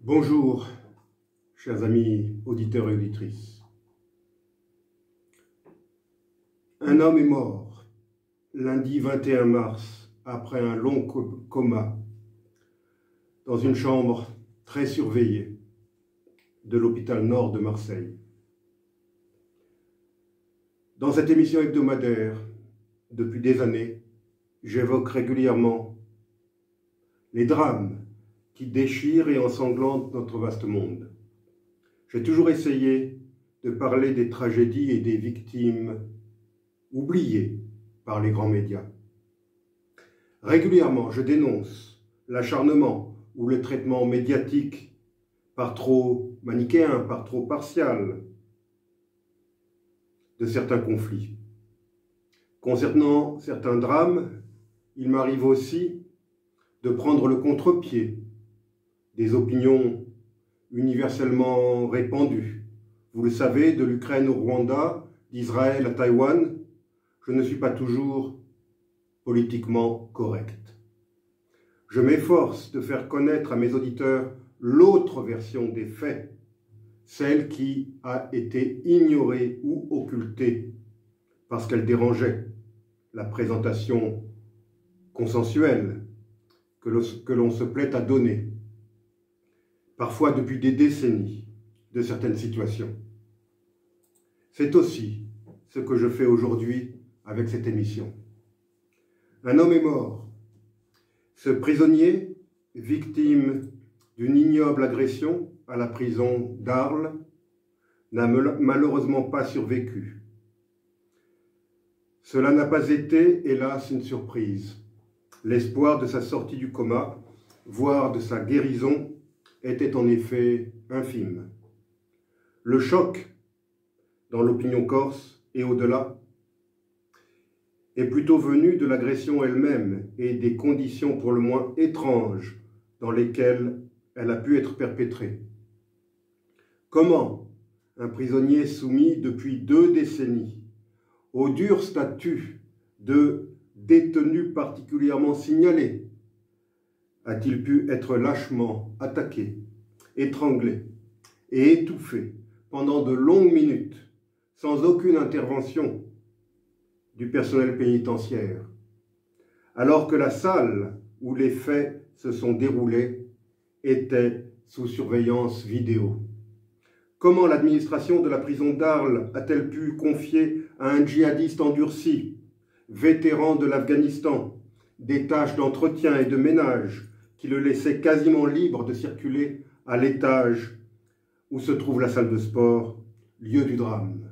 Bonjour, chers amis auditeurs et auditrices. Un homme est mort lundi 21 mars après un long coma dans une chambre très surveillée de l'hôpital Nord de Marseille. Dans cette émission hebdomadaire, depuis des années, j'évoque régulièrement les drames qui déchirent et ensanglantent notre vaste monde. J'ai toujours essayé de parler des tragédies et des victimes oubliées par les grands médias. Régulièrement, je dénonce l'acharnement ou le traitement médiatique par trop manichéen, par trop partial de certains conflits. Concernant certains drames, il m'arrive aussi de prendre le contre-pied des opinions universellement répandues. Vous le savez, de l'Ukraine au Rwanda, d'Israël à Taïwan, je ne suis pas toujours politiquement correct. Je m'efforce de faire connaître à mes auditeurs l'autre version des faits, celle qui a été ignorée ou occultée parce qu'elle dérangeait la présentation consensuelle que l'on se plaît à donner, parfois depuis des décennies, de certaines situations. C'est aussi ce que je fais aujourd'hui avec cette émission. Un homme est mort. Ce prisonnier, victime d'une ignoble agression à la prison d'Arles, n'a malheureusement pas survécu. Cela n'a pas été, hélas, une surprise. L'espoir de sa sortie du coma, voire de sa guérison, était en effet infime. Le choc dans l'opinion corse et au-delà est plutôt venu de l'agression elle-même et des conditions pour le moins étranges dans lesquelles elle a pu être perpétrée. Comment un prisonnier soumis depuis 2 décennies au dur statut de détenu particulièrement signalé a-t-il pu être lâchement attaqué, étranglé et étouffé pendant de longues minutes sans aucune intervention du personnel pénitentiaire, alors que la salle où les faits se sont déroulés était sous surveillance vidéo? Comment l'administration de la prison d'Arles a-t-elle pu confier à un djihadiste endurci, vétéran de l'Afghanistan, des tâches d'entretien et de ménage qui le laissaient quasiment libre de circuler à l'étage où se trouve la salle de sport, lieu du drame?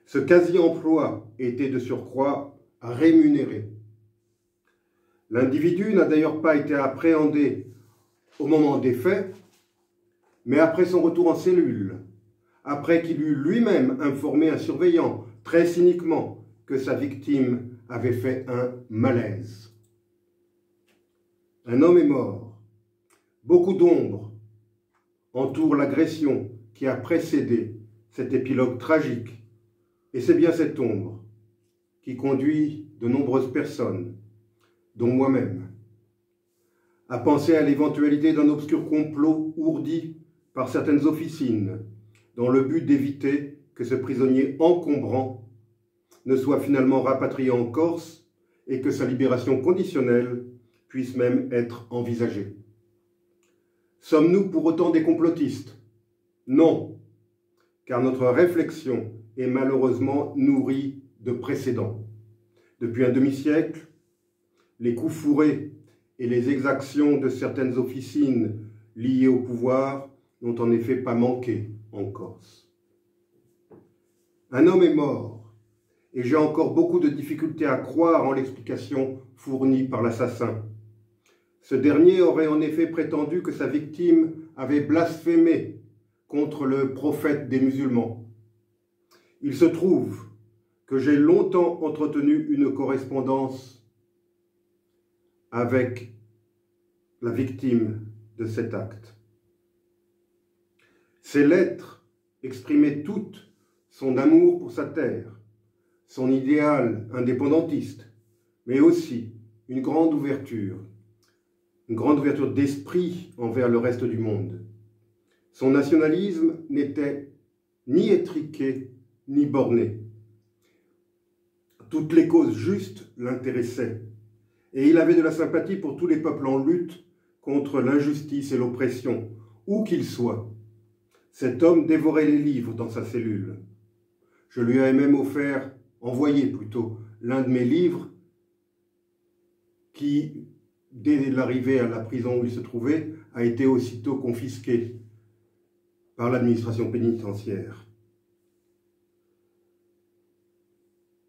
Ce quasi-emploi était de surcroît rémunéré. L'individu n'a d'ailleurs pas été appréhendé au moment des faits, mais après son retour en cellule, après qu'il eut lui-même informé un surveillant, très cyniquement, que sa victime avait fait un malaise. Un homme est mort. Beaucoup d'ombres entourent l'agression qui a précédé cet épilogue tragique. Et c'est bien cette ombre qui conduit de nombreuses personnes, dont moi-même, à penser à l'éventualité d'un obscur complot ourdi par certaines officines, dans le but d'éviter que ce prisonnier encombrant ne soit finalement rapatrié en Corse et que sa libération conditionnelle puisse même être envisagée. Sommes-nous pour autant des complotistes? Non, car notre réflexion est malheureusement nourrie de précédents. Depuis un demi-siècle, les coups fourrés et les exactions de certaines officines liées au pouvoir n'ont en effet pas manqué en Corse. Un homme est mort, et j'ai encore beaucoup de difficultés à croire en l'explication fournie par l'assassin. Ce dernier aurait en effet prétendu que sa victime avait blasphémé contre le prophète des musulmans. Il se trouve que j'ai longtemps entretenu une correspondance avec la victime de cet acte. Ces lettres exprimaient toutes son amour pour sa terre, son idéal indépendantiste, mais aussi une grande ouverture une grande ouverture d'esprit envers le reste du monde. Son nationalisme n'était ni étriqué, ni borné. Toutes les causes justes l'intéressaient, et il avait de la sympathie pour tous les peuples en lutte contre l'injustice et l'oppression, où qu'ils soient. Cet homme dévorait les livres dans sa cellule. Je lui avais même envoyé plutôt, l'un de mes livres qui, dès l'arrivée à la prison où il se trouvait, a été aussitôt confisqué par l'administration pénitentiaire.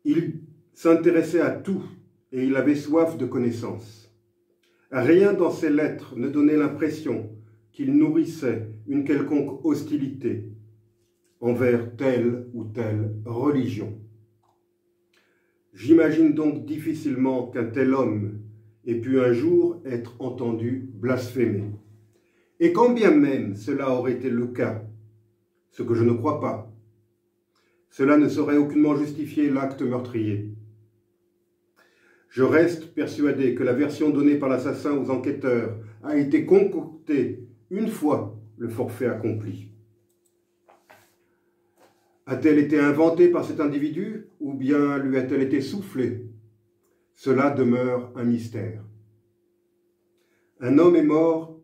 Il s'intéressait à tout et il avait soif de connaissances. Rien dans ses lettres ne donnait l'impression qu'il nourrissait une quelconque hostilité envers telle ou telle religion. J'imagine donc difficilement qu'un tel homme ait pu un jour être entendu blasphémer. Et quand bien même cela aurait été le cas, ce que je ne crois pas, cela ne saurait aucunement justifier l'acte meurtrier. Je reste persuadé que la version donnée par l'assassin aux enquêteurs a été concoctée une fois le forfait accompli. A-t-elle été inventée par cet individu ou bien lui a-t-elle été soufflée? Cela demeure un mystère. Un homme est mort.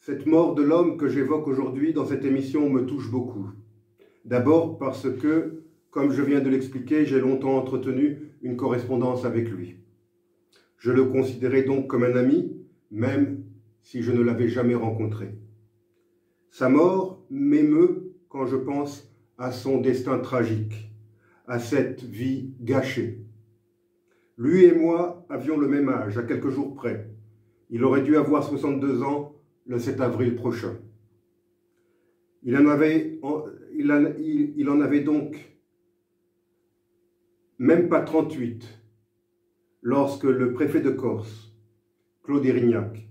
Cette mort de l'homme que j'évoque aujourd'hui dans cette émission me touche beaucoup. D'abord parce que, comme je viens de l'expliquer, j'ai longtemps entretenu une correspondance avec lui. Je le considérais donc comme un ami, même si je ne l'avais jamais rencontré. Sa mort m'émeut quand je pense à son destin tragique, à cette vie gâchée. Lui et moi avions le même âge, à quelques jours près. Il aurait dû avoir 62 ans le 7 avril prochain. Il en avait donc même pas 38 lorsque le préfet de Corse, Claude Érignac,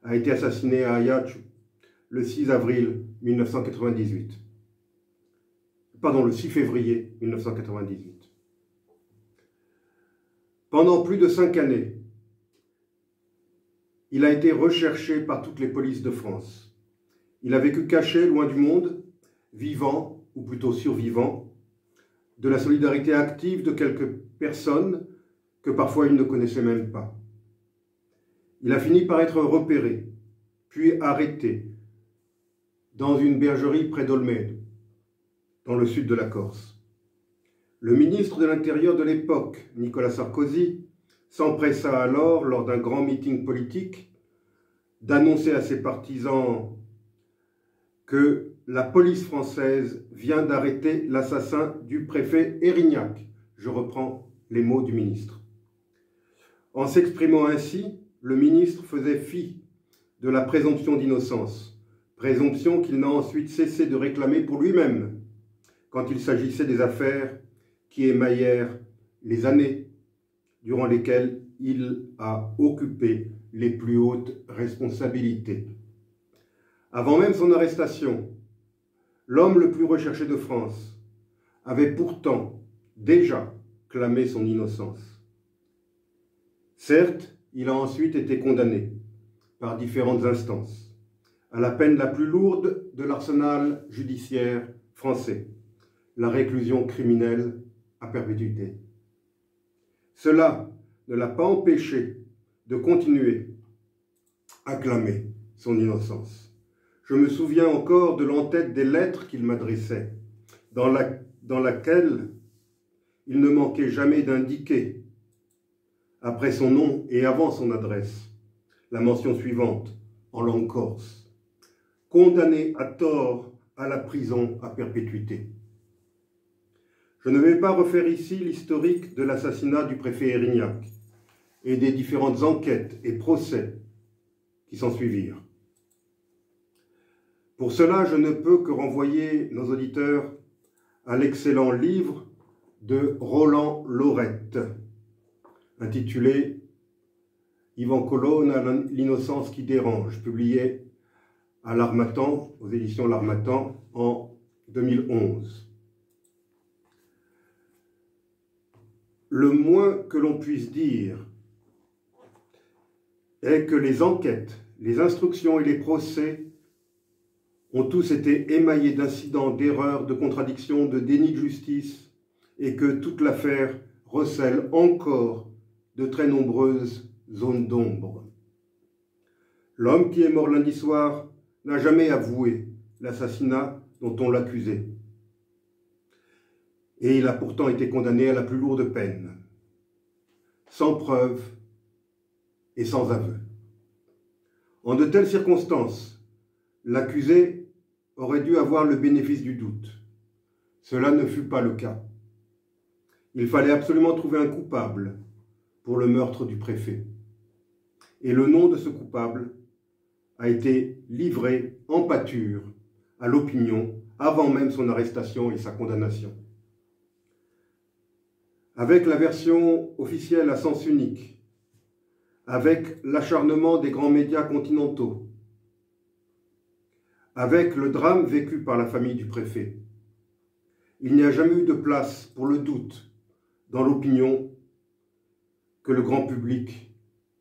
a été assassiné à Ajaccio le 6 avril 1998. Pardon, le 6 février 1998. Pendant plus de 5 années, il a été recherché par toutes les polices de France. Il a vécu caché, loin du monde, vivant, ou plutôt survivant, de la solidarité active de quelques personnes que parfois il ne connaissait même pas. Il a fini par être repéré, puis arrêté, dans une bergerie près d'Olmedo, dans le sud de la Corse. Le ministre de l'Intérieur de l'époque, Nicolas Sarkozy, s'empressa alors, lors d'un grand meeting politique, d'annoncer à ses partisans que la police française vient d'arrêter l'assassin du préfet Érignac. Je reprends les mots du ministre. En s'exprimant ainsi, le ministre faisait fi de la présomption d'innocence, présomption qu'il n'a ensuite cessé de réclamer pour lui-même quand il s'agissait des affaires qui émaillèrent les années durant lesquelles il a occupé les plus hautes responsabilités. Avant même son arrestation, l'homme le plus recherché de France avait pourtant déjà clamé son innocence. Certes, il a ensuite été condamné par différentes instances à la peine la plus lourde de l'arsenal judiciaire français, la réclusion criminelle à perpétuité. Cela ne l'a pas empêché de continuer à clamer son innocence. Je me souviens encore de l'entête des lettres qu'il m'adressait, dans laquelle il ne manquait jamais d'indiquer, après son nom et avant son adresse, la mention suivante, en langue corse: condamné à tort à la prison à perpétuité. Je ne vais pas refaire ici l'historique de l'assassinat du préfet Érignac et des différentes enquêtes et procès qui s'en suivirent. Pour cela, je ne peux que renvoyer nos auditeurs à l'excellent livre de Roland Laurette, intitulé « Ivan Colonna, l'innocence qui dérange », publié à l'Harmattan, aux éditions L'Harmattan, en 2011. Le moins que l'on puisse dire est que les enquêtes, les instructions et les procès ont tous été émaillés d'incidents, d'erreurs, de contradictions, de déni de justice, et que toute l'affaire recèle encore de très nombreuses zones d'ombre. L'homme qui est mort lundi soir n'a jamais avoué l'assassinat dont on l'accusait. Et il a pourtant été condamné à la plus lourde peine, sans preuve et sans aveu. En de telles circonstances, l'accusé aurait dû avoir le bénéfice du doute. Cela ne fut pas le cas. Il fallait absolument trouver un coupable pour le meurtre du préfet. Et le nom de ce coupable a été livré en pâture à l'opinion avant même son arrestation et sa condamnation. Avec la version officielle à sens unique, avec l'acharnement des grands médias continentaux, avec le drame vécu par la famille du préfet, il n'y a jamais eu de place pour le doute dans l'opinion que le grand public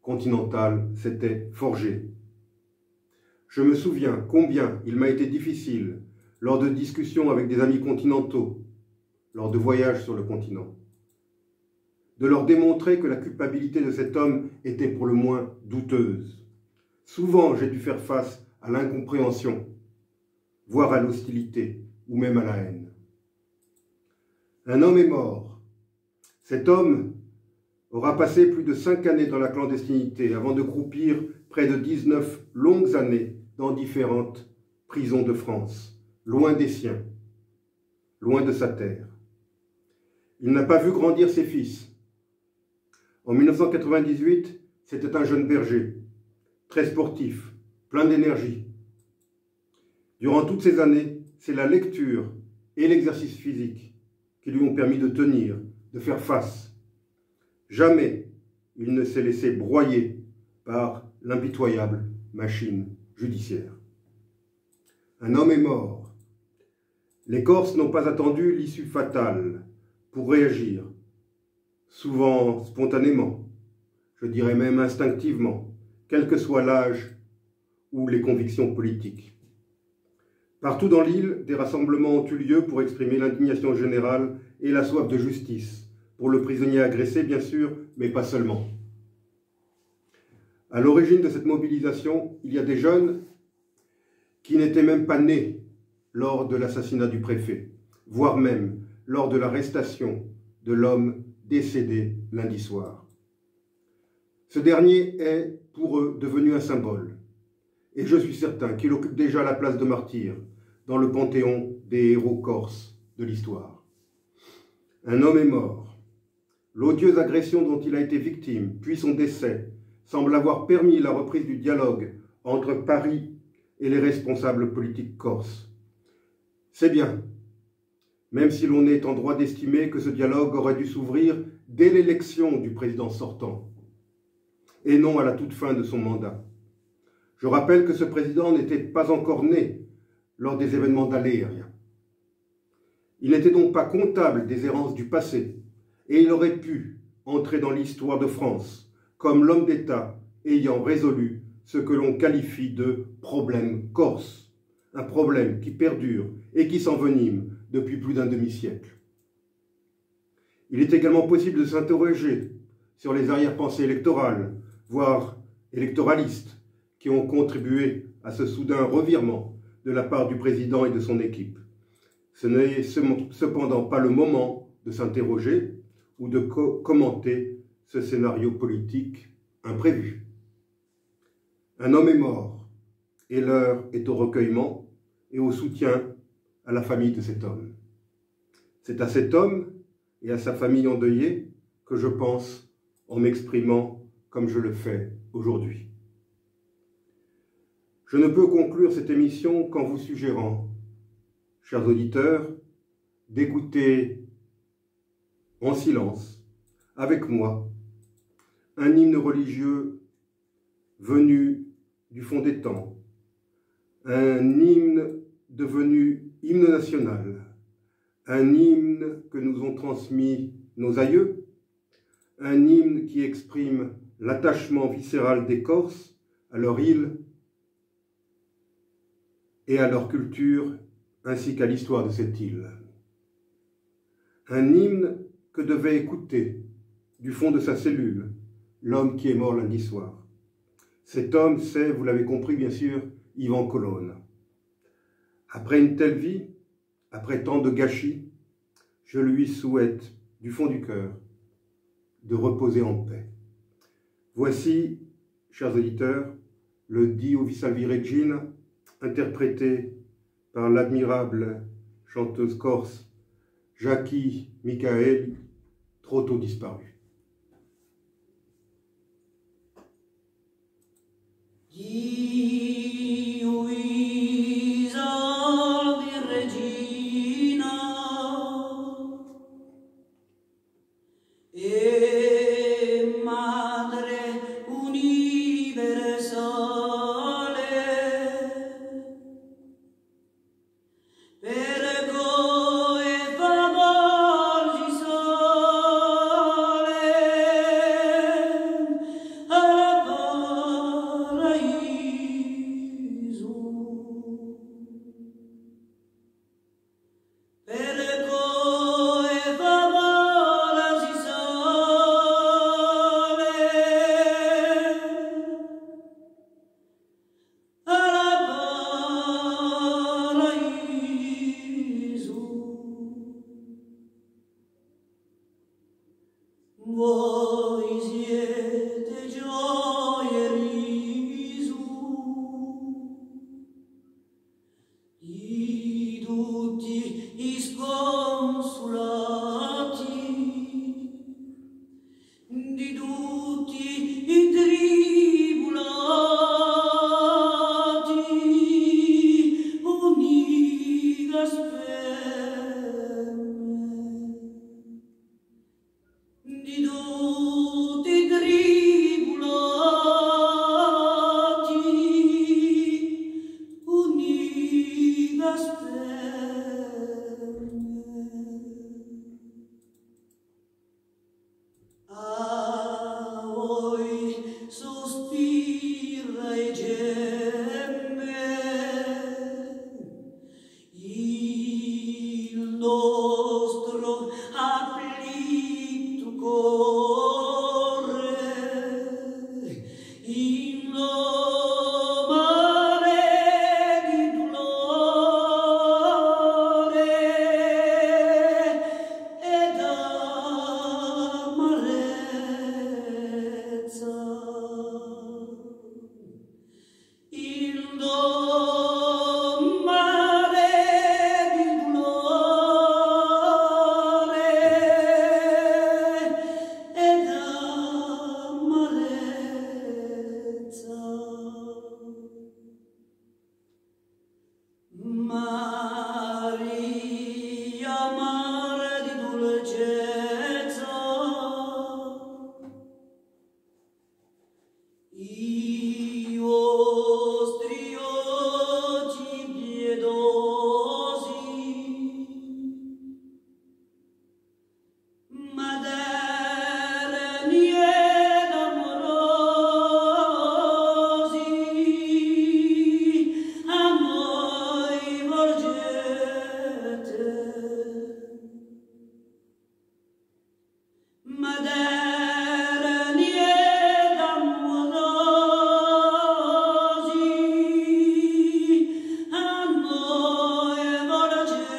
continental s'était forgé. Je me souviens combien il m'a été difficile, lors de discussions avec des amis continentaux, lors de voyages sur le continent, de leur démontrer que la culpabilité de cet homme était pour le moins douteuse. Souvent, j'ai dû faire face à l'incompréhension, voire à l'hostilité, ou même à la haine. Un homme est mort. Cet homme aura passé plus de 5 années dans la clandestinité avant de croupir près de 19 longues années dans différentes prisons de France, loin des siens, loin de sa terre. Il n'a pas vu grandir ses fils. En 1998, c'était un jeune berger, très sportif, plein d'énergie. Durant toutes ces années, c'est la lecture et l'exercice physique qui lui ont permis de tenir, de faire face. Jamais il ne s'est laissé broyer par l'impitoyable machine judiciaire. Un homme est mort. Les Corses n'ont pas attendu l'issue fatale pour réagir, souvent spontanément, je dirais même instinctivement, quel que soit l'âge ou les convictions politiques. Partout dans l'île, des rassemblements ont eu lieu pour exprimer l'indignation générale et la soif de justice, pour le prisonnier agressé bien sûr, mais pas seulement. À l'origine de cette mobilisation, il y a des jeunes qui n'étaient même pas nés lors de l'assassinat du préfet, voire même lors de l'arrestation de l'homme décédé lundi soir. Ce dernier est, pour eux, devenu un symbole, et je suis certain qu'il occupe déjà la place de martyr dans le panthéon des héros corses de l'histoire. Un homme est mort. L'odieuse agression dont il a été victime, puis son décès, semble avoir permis la reprise du dialogue entre Paris et les responsables politiques corses. C'est bien, même si l'on est en droit d'estimer que ce dialogue aurait dû s'ouvrir dès l'élection du président sortant, et non à la toute fin de son mandat. Je rappelle que ce président n'était pas encore né lors des événements d'Aléria. Il n'était donc pas comptable des errances du passé, et il aurait pu entrer dans l'histoire de France comme l'homme d'État ayant résolu ce que l'on qualifie de problème corse, un problème qui perdure et qui s'envenime depuis plus d'un demi-siècle. Il est également possible de s'interroger sur les arrière-pensées électorales, voire électoralistes, qui ont contribué à ce soudain revirement de la part du président et de son équipe. Ce n'est cependant pas le moment de s'interroger ou de commenter ce scénario politique imprévu. Un homme est mort, et l'heure est au recueillement et au soutien à la famille de cet homme. C'est à cet homme et à sa famille endeuillée que je pense en m'exprimant comme je le fais aujourd'hui. Je ne peux conclure cette émission qu'en vous suggérant, chers auditeurs, d'écouter en silence, avec moi, un hymne religieux venu du fond des temps, un hymne devenu hymne national, un hymne que nous ont transmis nos aïeux, un hymne qui exprime l'attachement viscéral des Corses à leur île et à leur culture, ainsi qu'à l'histoire de cette île. Un hymne que devait écouter, du fond de sa cellule, l'homme qui est mort lundi soir. Cet homme, c'est, vous l'avez compris bien sûr, Yvan Colonne. Après une telle vie, après tant de gâchis, je lui souhaite, du fond du cœur, de reposer en paix. Voici, chers auditeurs, le Dio vi salvi Regina, interprété par l'admirable chanteuse corse Jackie Michael, trop tôt disparue. Dio vi salvi Regina, e Madre universale, pergo e favor di sole al paraiso, pergo e favor di sole al paraiso. Voi siete gioia e riso di tutti i sconsolati, di tutti i tribulati, unidas per me. Di tutti i tribulati, unidas per me. A voi sospira e gemme il nostro afflitto cuore, in lo mare di dolore ed amarezza. Il mare di dolore ed amarezza. Maria, mare di dolcezza, i vostri occhi pietosi, materni ed amorosi, a noi volgete. Materni ed amorosi, a noi volgete.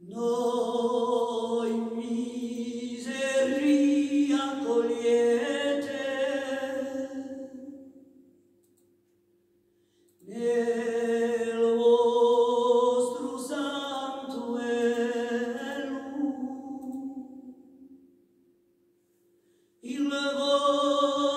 Noi miseri accogliete nel vostro santuello, il vostro